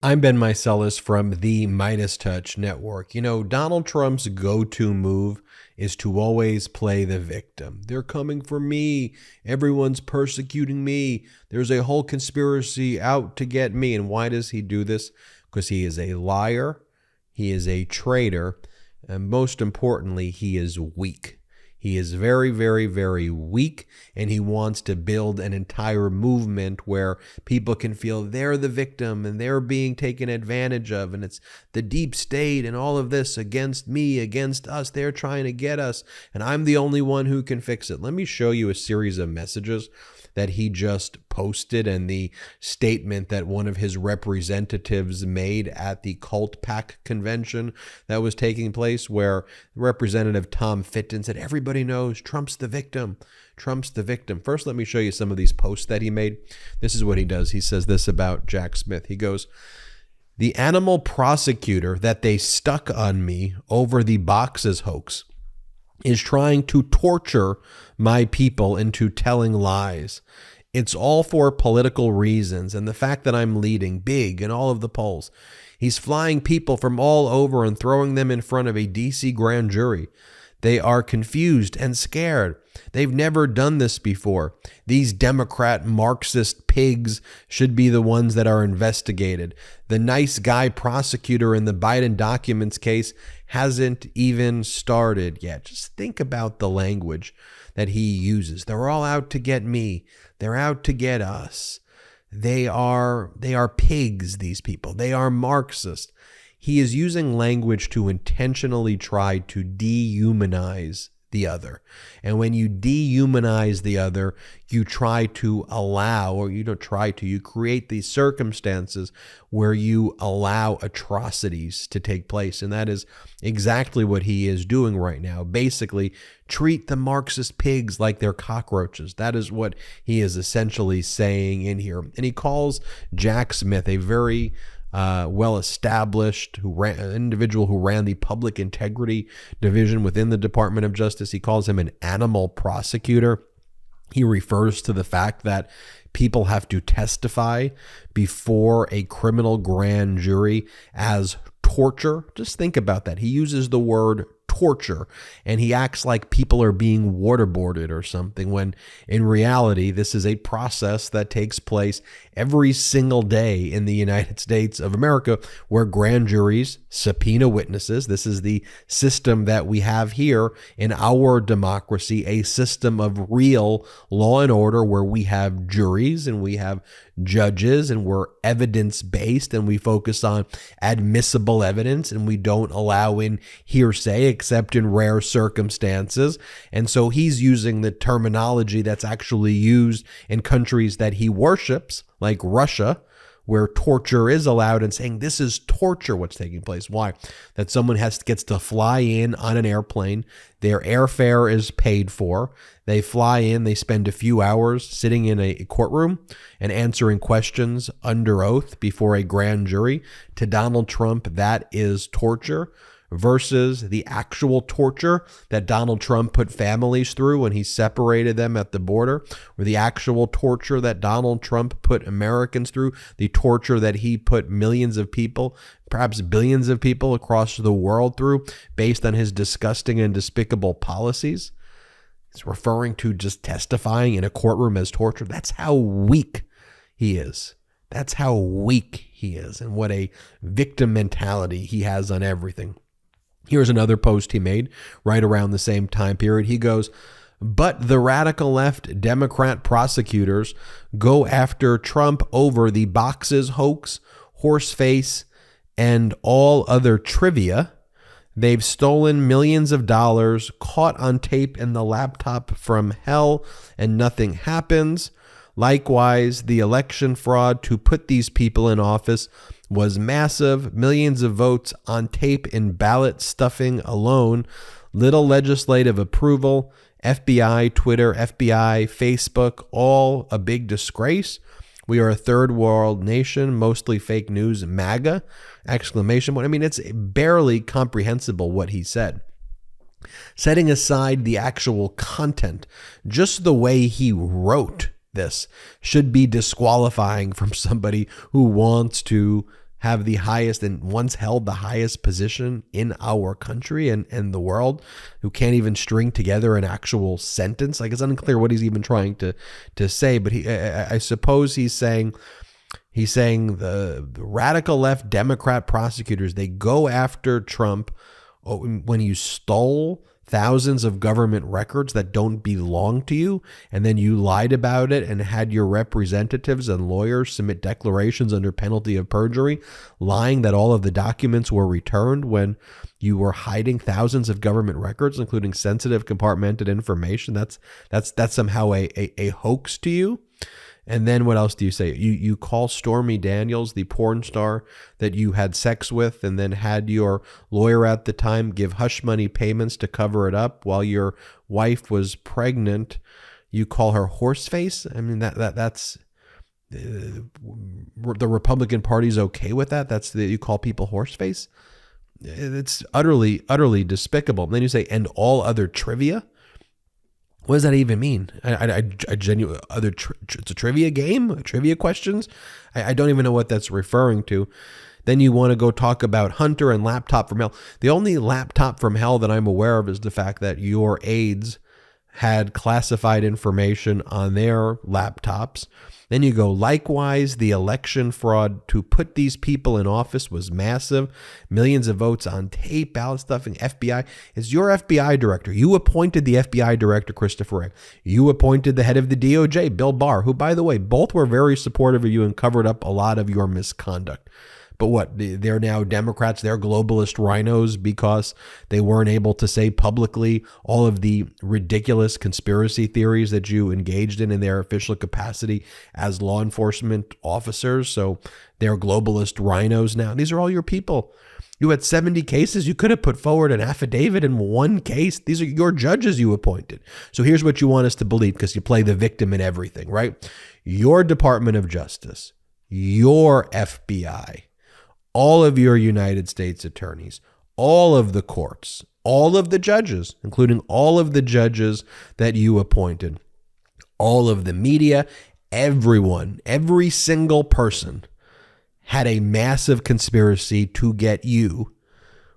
I'm Ben Meiselas from the MeidasTouch network. You know, Donald Trump's go-to move is to always play the victim. They're coming for me. Everyone's persecuting me. There's a whole conspiracy out to get me. And why does he do this? Because he is a liar. He is a traitor. And most importantly, he is weak. He is very, very, very weak, and he wants to build an entire movement where people can feel they're the victim and they're being taken advantage of, and it's the deep state and all of this against me, against us. They're trying to get us, and I'm the only one who can fix it. Let me show you a series of messages that he just posted and the statement that one of his representatives made at the Cult PAC convention that was taking place, where Representative Tom Fitton said, everybody knows Trump's the victim. Trump's the victim. First, let me show you some of these posts that he made. This is what he does. He says this about Jack Smith. He goes, "The animal prosecutor that they stuck on me over the boxes hoax is trying to torture my people into telling lies. It's all for political reasons and the fact that I'm leading big in all of the polls. He's flying people from all over and throwing them in front of a DC grand jury. They are confused and scared. They've never done this before. These Democrat Marxist pigs should be the ones that are investigated. The nice guy prosecutor in the Biden documents case hasn't even started yet." Just think about the language that he uses. They're all out to get me. They're out to get us. They are pigs, these people. They are Marxist. He is using language to intentionally try to dehumanize the other. And when you dehumanize the other, you try to allow, or you don't try to, you create these circumstances where you allow atrocities to take place. And that is exactly what he is doing right now. Basically, treat the Marxist pigs like they're cockroaches. That is what he is essentially saying in here. And he calls Jack Smith a very well-established individual who ran the public integrity division within the Department of Justice. He calls him an animal prosecutor. He refers to the fact that people have to testify before a criminal grand jury as torture. Just think about that. He uses the word torture, and he acts like people are being waterboarded or something, when in reality, this is a process that takes place every single day in the United States of America, where grand juries subpoena witnesses. This is the system that we have here in our democracy, a system of real law and order, where we have juries and we have judges and we're evidence-based and we focus on admissible evidence and we don't allow in hearsay except in rare circumstances. And so he's using the terminology that's actually used in countries that he worships, like Russia, where torture is allowed, and saying this is torture what's taking place. Why? That someone gets to fly in on an airplane, their airfare is paid for, they fly in, they spend a few hours sitting in a courtroom and answering questions under oath before a grand jury. To Donald Trump, that is torture, versus the actual torture that Donald Trump put families through when he separated them at the border, or the actual torture that Donald Trump put Americans through, the torture that he put millions of people, perhaps billions of people across the world through, based on his disgusting and despicable policies. He's referring to just testifying in a courtroom as torture. That's how weak he is. That's how weak he is, and what a victim mentality he has on everything. Here's another post he made right around the same time period. He goes, "But the radical left Democrat prosecutors go after Trump over the boxes hoax, horseface, and all other trivia. They've stolen millions of dollars, caught on tape in the laptop from hell, and nothing happens. Likewise, the election fraud to put these people in office was massive. Millions of votes on tape in ballot stuffing alone. Little legislative approval. FBI, Twitter, FBI, Facebook, all a big disgrace. We are a third world nation, mostly fake news, MAGA, exclamation point." I mean, it's barely comprehensible what he said. Setting aside the actual content, just the way he wrote this should be disqualifying from somebody who wants to have the highest and once held the highest position in our country and the world, who can't even string together an actual sentence. Like, it's unclear what he's even trying to say, but I suppose he's saying the radical left Democrat prosecutors, they go after Trump when you stole thousands of government records that don't belong to you, and then you lied about it and had your representatives and lawyers submit declarations under penalty of perjury, lying that all of the documents were returned when you were hiding thousands of government records, including sensitive compartmented information. That's somehow a hoax to you. And then what else do you say? You call Stormy Daniels the porn star that you had sex with and then had your lawyer at the time give hush money payments to cover it up while your wife was pregnant. You call her horseface? I mean, that's the Republican Party's okay with that? You call people horseface? It's utterly despicable. And then you say, and all other trivia? What does that even mean? I genuinely, it's a trivia game, trivia questions. I don't even know what that's referring to. Then you want to go talk about Hunter and laptop from hell. The only laptop from hell that I'm aware of is the fact that your aides had classified information on their laptops. Then you go, likewise, the election fraud to put these people in office was massive. Millions of votes on tape, ballot stuffing, FBI. It's your FBI director. You appointed the FBI director, Christopher Wray. You appointed the head of the DOJ, Bill Barr, who, by the way, both were very supportive of you and covered up a lot of your misconduct. But what, they're now Democrats, they're globalist rhinos because they weren't able to say publicly all of the ridiculous conspiracy theories that you engaged in their official capacity as law enforcement officers. So they're globalist rhinos now. These are all your people. You had 70 cases. You could have put forward an affidavit in one case. These are your judges you appointed. So here's what you want us to believe, because you play the victim in everything, right? Your Department of Justice, your FBI, all of your United States attorneys, all of the courts, all of the judges, including all of the judges that you appointed, all of the media, everyone, every single person had a massive conspiracy to get you,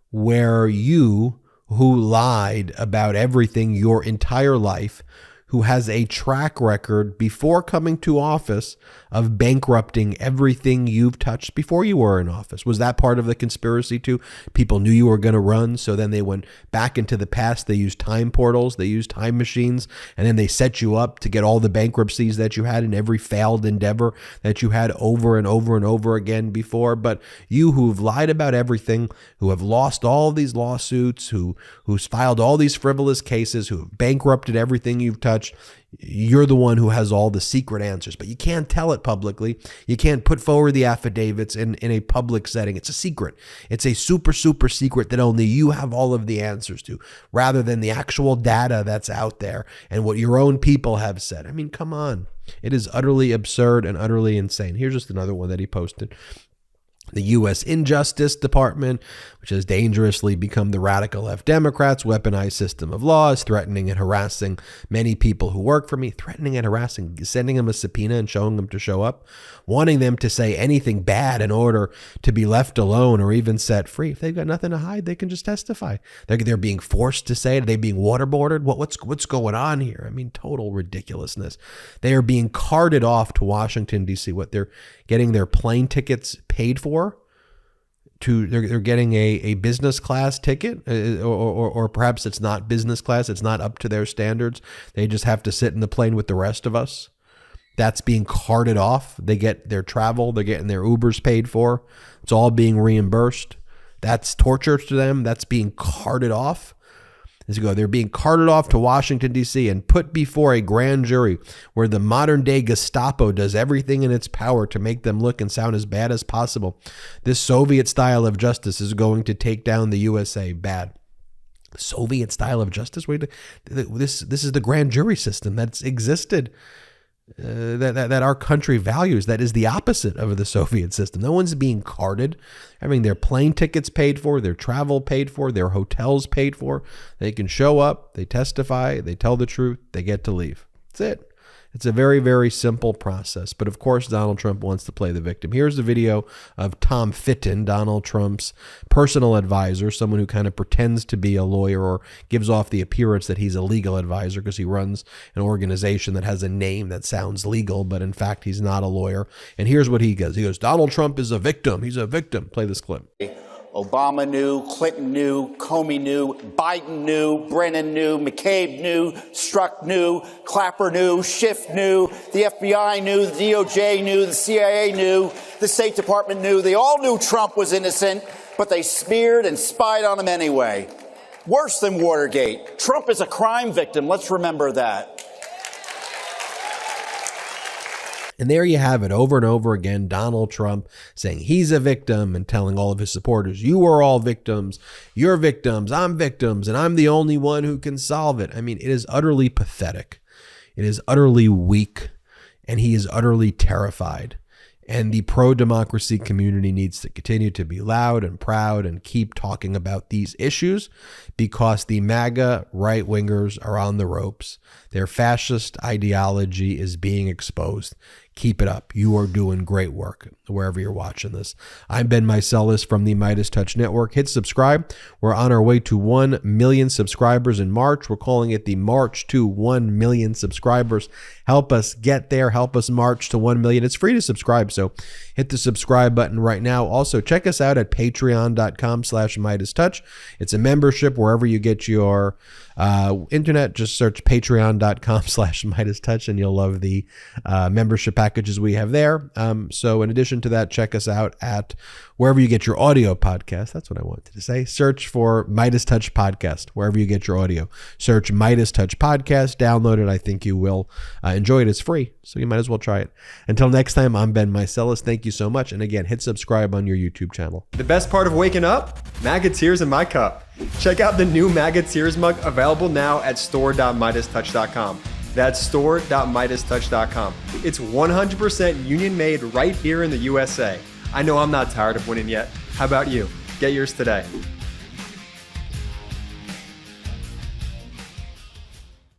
where you, who lied about everything your entire life, who has a track record before coming to office of bankrupting everything you've touched before you were in office. Was that part of the conspiracy too? People knew you were going to run, so then they went back into the past. They used time portals, they used time machines, and then they set you up to get all the bankruptcies that you had in every failed endeavor that you had over and over and over again before. But you, who've lied about everything, who have lost all these lawsuits, who's filed all these frivolous cases, who have bankrupted everything you've touched, you're the one who has all the secret answers, but you can't tell it publicly. You can't put forward the affidavits in a public setting. It's a secret. It's a super secret that only you have all of the answers to, rather than the actual data that's out there and what your own people have said. I mean, come on. It is utterly absurd and utterly insane. Here's just another one that he posted. The U.S. Injustice Department, which has dangerously become the radical left Democrats' weaponized system of laws, threatening and harassing many people who work for me, threatening and harassing, sending them a subpoena and showing them to show up, wanting them to say anything bad in order to be left alone or even set free. If they've got nothing to hide, they can just testify. They're being forced to say it. Are they being waterboarded? What's going on here? I mean, total ridiculousness. They are being carted off to Washington, D.C. They're getting their plane tickets paid for. They're getting a business class ticket, or perhaps it's not business class. It's not up to their standards. They just have to sit in the plane with the rest of us. That's being carted off. They get their travel. They're getting their Ubers paid for. It's all being reimbursed. That's torture to them. That's being carted off. As you go, they're being carted off to Washington, D.C. and put before a grand jury where the modern-day Gestapo does everything in its power to make them look and sound as bad as possible. This Soviet style of justice is going to take down the USA. Bad. Soviet style of justice? Wait, this is the grand jury system that's existed, that our country values. That is the opposite of the Soviet system. No one's being carted, having their plane tickets paid for, their travel paid for, their hotels paid for. They can show up, they testify, they tell the truth, they get to leave. That's it. It's a very, very simple process. But of course, Donald Trump wants to play the victim. Here's the video of Tom Fitton, Donald Trump's personal advisor, someone who kind of pretends to be a lawyer or gives off the appearance that he's a legal advisor because he runs an organization that has a name that sounds legal, but in fact, he's not a lawyer. And here's what he goes. He goes, Donald Trump is a victim. He's a victim. Play this clip. Obama knew, Clinton knew, Comey knew, Biden knew, Brennan knew, McCabe knew, Strzok knew, Clapper knew, Schiff knew, the FBI knew, the DOJ knew, the CIA knew, the State Department knew. They all knew Trump was innocent, but they smeared and spied on him anyway. Worse than Watergate. Trump is a crime victim. Let's remember that. And there you have it, over and over again, Donald Trump saying he's a victim and telling all of his supporters, you are all victims, you're victims, I'm victims, and I'm the only one who can solve it. I mean, it is utterly pathetic. It is utterly weak, and he is utterly terrified. And the pro-democracy community needs to continue to be loud and proud and keep talking about these issues because the MAGA right-wingers are on the ropes. Their fascist ideology is being exposed. Keep it up. You are doing great work wherever you're watching this. I'm Ben Meiselas from the MeidasTouch Network. Hit subscribe. We're on our way to 1 million subscribers in March. We're calling it the March to 1 million subscribers. Help us get there. Help us march to 1 million. It's free to subscribe, so hit the subscribe button right now. Also, check us out at patreon.com/MeidasTouch. It's a membership wherever you get your internet. Just search patreon.com/MeidasTouch and you'll love the membership packages we have there. So in addition to that, check us out at wherever you get your audio podcast. That's what I wanted to say. Search for MeidasTouch Podcast, wherever you get your audio. Search MeidasTouch Podcast, download it. I think you will enjoy it. It's free, so you might as well try it. Until next time, I'm Ben Meiselas. Thank you so much. And again, hit subscribe on your YouTube channel. The best part of waking up? MAGA tears in my cup. Check out the new MAGA tears mug available now at store.MeidasTouch.com. That's store.MeidasTouch.com. It's 100% union made right here in the USA. I know I'm not tired of winning yet. How about you? Get yours today.